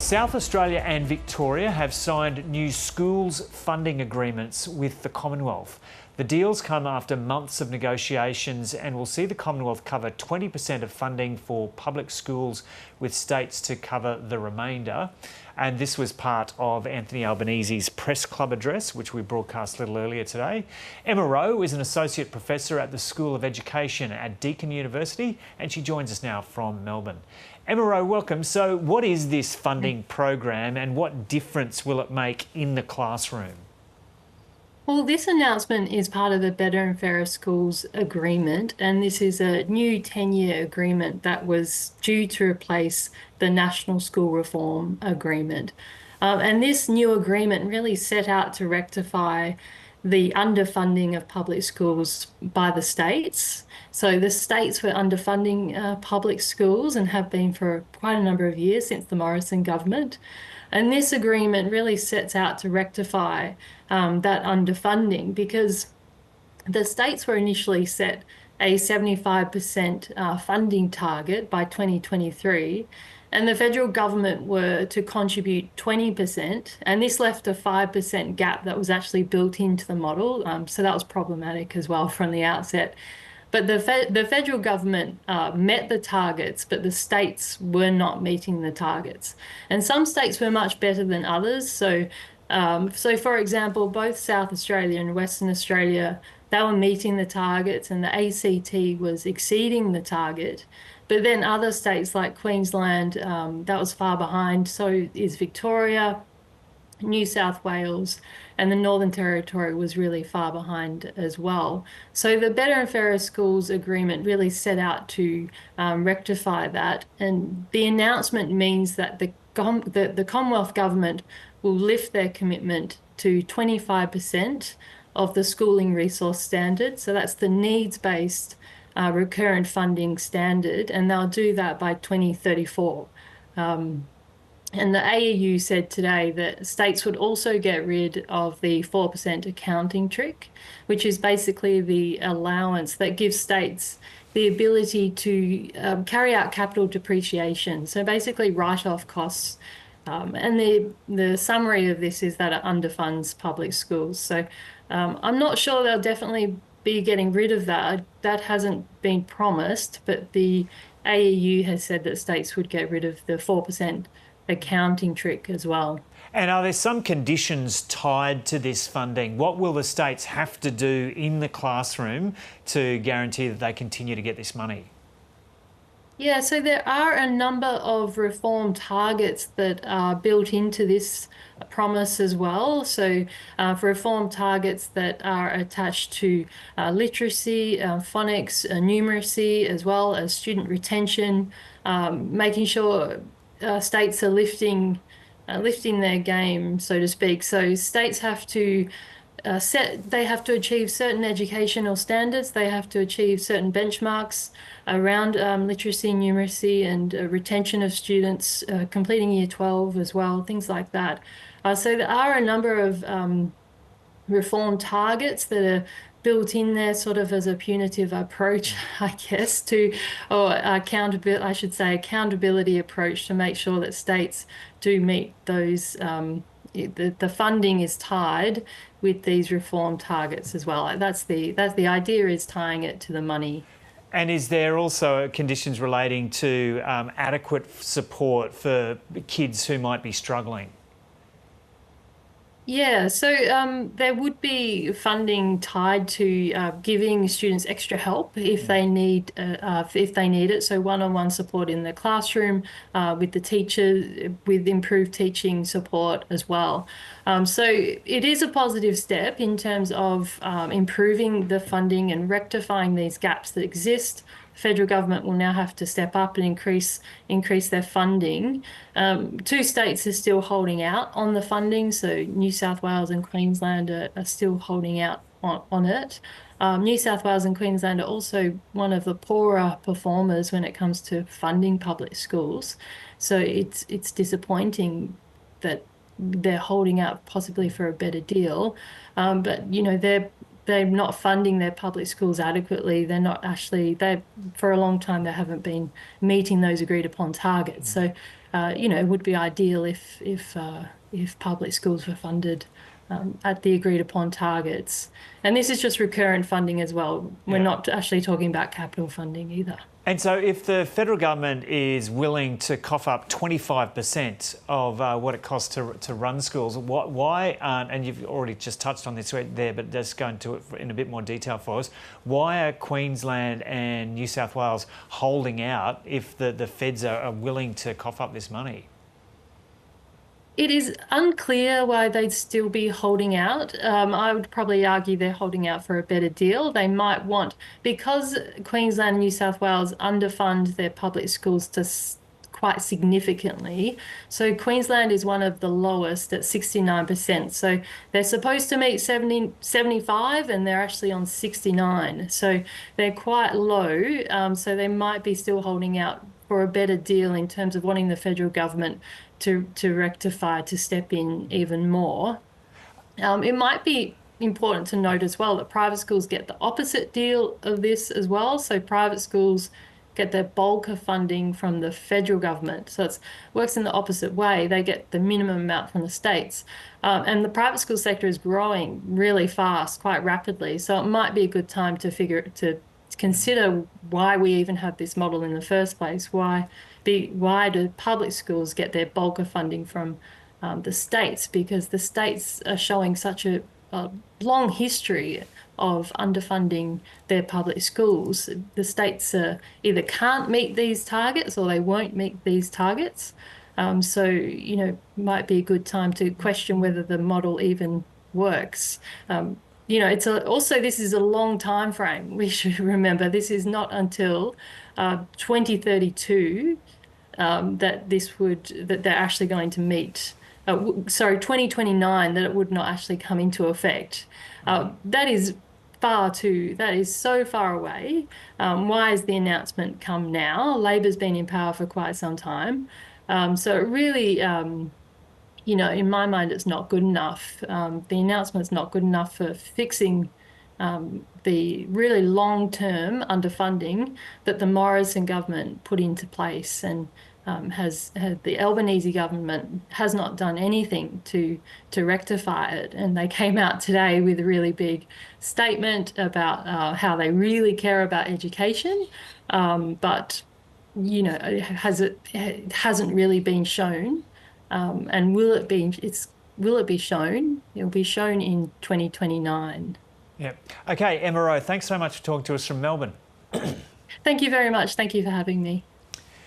South Australia and Victoria have signed new schools funding agreements with the Commonwealth. The deals come after months of negotiations and will see the Commonwealth cover 20% of funding for public schools, with states to cover the remainder. And this was part of Anthony Albanese's press club address, which we broadcast a little earlier today. Emma Rowe is an associate professor at the School of Education at Deakin University, and she joins us now from Melbourne. Emma Rowe, welcome. So what is this funding program and what difference will it make in the classroom? Well, this announcement is part of the Better and Fairer Schools agreement, and this is a new 10-year agreement that was due to replace the National School Reform Agreement. And this new agreement really set out to rectify the underfunding of public schools by the states. So the states were underfunding public schools and have been for quite a number of years since the Morrison government. And this agreement really sets out to rectify that underfunding, because the states were initially set a 75% funding target by 2023, and the federal government were to contribute 20%, and this left a 5% gap that was actually built into the model, so that was problematic as well from the outset. But the federal government met the targets, but the states were not meeting the targets. And some states were much better than others. So for example, both South Australia and Western Australia, they were meeting the targets, and the ACT was exceeding the target. But then other states like Queensland, that was far behind. So is Victoria, New South Wales, and the Northern Territory was really far behind as well. So the Better and Fairer Schools agreement really set out to rectify that. And the announcement means that the Commonwealth government will lift their commitment to 25% of the schooling resource standard. So that's the needs-based recurrent funding standard, and they'll do that by 2034. And the AEU said today that states would also get rid of the 4% accounting trick, which is basically the allowance that gives states the ability to carry out capital depreciation. So basically write off costs. And the summary of this is that it underfunds public schools. So I'm not sure they'll definitely be getting rid of that. That hasn't been promised, but the AEU has said that states would get rid of the 4% accounting trick as well. And are there some conditions tied to this funding? What will the states have to do in the classroom to guarantee that they continue to get this money? Yeah, so there are a number of reform targets that are built into this promise as well. So for reform targets that are attached to literacy, phonics, numeracy, as well as student retention, making sure states are lifting their game, so to speak. So states have to they have to achieve certain educational standards. They have to achieve certain benchmarks around literacy, numeracy, and retention of students completing Year 12 as well, things like that. So there are a number of reform targets that are built in there sort of as a punitive approach, I guess, or accountability approach to make sure that states do meet those, the funding is tied with these reform targets as well. That's the idea, is tying it to the money. And is there also conditions relating to adequate support for kids who might be struggling? Yeah, so there would be funding tied to giving students extra help if they need it. So one-on-one support in the classroom with the teacher, with improved teaching support as well. So it is a positive step in terms of improving the funding and rectifying these gaps that exist. Federal government will now have to step up and increase their funding. Two states are still holding out on the funding, so New South Wales and Queensland are still holding out on it. New South Wales and Queensland are also one of the poorer performers when it comes to funding public schools. So it's disappointing that they're holding out possibly for a better deal, but you know they're not funding their public schools adequately. They're not actually, for a long time, they haven't been meeting those agreed upon targets. So it would be ideal if public schools were funded at the agreed upon targets. And this is just recurrent funding as well. We're not actually talking about capital funding either. And so if the federal government is willing to cough up 25% of what it costs to run schools, why aren't, and you've already just touched on this there, but just go into it in a bit more detail for us, why are Queensland and New South Wales holding out if the feds are willing to cough up this money? It is unclear why they'd still be holding out. I would probably argue they're holding out for a better deal. They might want, because Queensland and New South Wales underfund their public schools to quite significantly. So Queensland is one of the lowest at 69%. So they're supposed to meet 75 and they're actually on 69. So they're quite low. So they might be still holding out for a better deal in terms of wanting the federal government to rectify, to step in even more. It might be important to note as well that private schools get the opposite deal of this as well. So private schools get their bulk of funding from the federal government. So it works in the opposite way. They get the minimum amount from the states. And the private school sector is growing really fast, quite rapidly. So it might be a good time to consider why we even have this model in the first place. Why do public schools get their bulk of funding from the states? Because the states are showing such a long history of underfunding their public schools. The states either can't meet these targets or they won't meet these targets. So, might be a good time to question whether the model even works. Also, this is a long time frame. We should remember this is not until 2032 that they're actually going to meet. 2029, that it would not actually come into effect. That is so far away. Why has the announcement come now? Labor's been in power for quite some time. So it really, in my mind, it's not good enough. The announcement's not good enough for fixing the really long-term underfunding that the Morrison government put into place, and the Albanese government has not done anything to rectify it. And they came out today with a really big statement about how they really care about education, but it hasn't really been shown. And will it be shown? It'll be shown in 2029. Yeah. Okay, Emma Rowe, thanks so much for talking to us from Melbourne. Thank you very much. Thank you for having me.